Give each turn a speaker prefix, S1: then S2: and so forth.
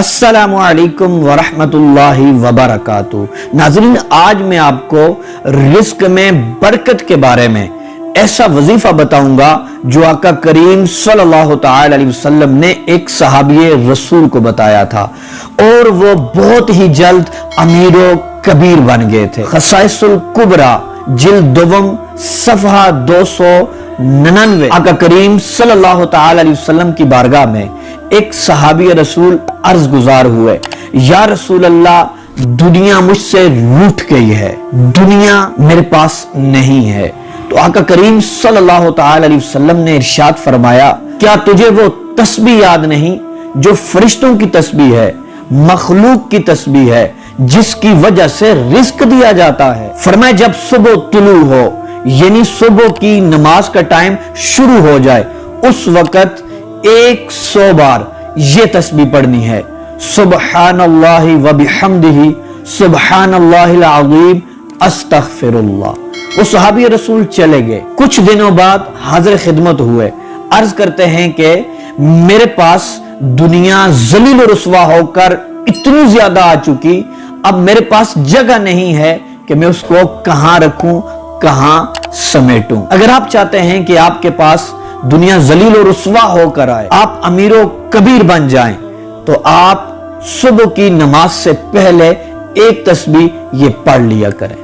S1: अस्सलामुअलैकुम वरहमतुल्लाहि वबरकातुहू। नाज़रीन, आज मैं आपको रिस्क में बरकत के बारे में ऐसा वजीफा बताऊंगा जो आका करीम सल्लल्लाहु तआला अलैहि वसल्लम ने एक सहाबी रसूल को बताया था और वो बहुत ही जल्द अमीरो कबीर बन गए थे। खसाइसुल कुबरा जिल्द दोवम सफ़हा 299। आका करीम सल्लल्लाहु तआला अलैहि वसल्लम की बारगाह में एक सहाबी रसूल अर्ज गुजार हुए, या रसूल अल्लाह, दुनिया मुझसे रूठ गई है, दुनिया मेरे पास नहीं है। तो आका करीम सल्लल्लाहु तआला अलैहि वसल्लम ने इरशाद फरमाया, क्या तुझे वो तस्बीह याद नहीं जो फरिश्तों की तस्बीह है, मखलूक की तस्बीह है, जिसकी वजह से रिस्क दिया जाता है। फरमाया, जब सुबह तुलू हो यानी सुबह की नमाज का टाइम शुरू हो जाए, उस वक्त 100 बार ये तस्बीह पढ़नी है, सुब्हानल्लाहि व बिहम्दिही सुब्हानल्लाहिल अज़ीम अस्तगफिरुल्लाह। वो सहाबी रसूल चले गए। कुछ दिनों बाद हाजिर खिदमत हुए, अर्ज करते हैं कि मेरे पास दुनिया जलील और रुसवा होकर इतनी ज्यादा आ चुकी, अब मेरे पास जगह नहीं है कि मैं उसको कहां रखूं, कहां समेटूं। अगर आप चाहते हैं कि आपके पास दुनिया जलील और रुसवा होकर आए, आप अमीरो कबीर बन जाएं, तो आप सुबह की नमाज से पहले एक तस्बीह ये पढ़ लिया करें।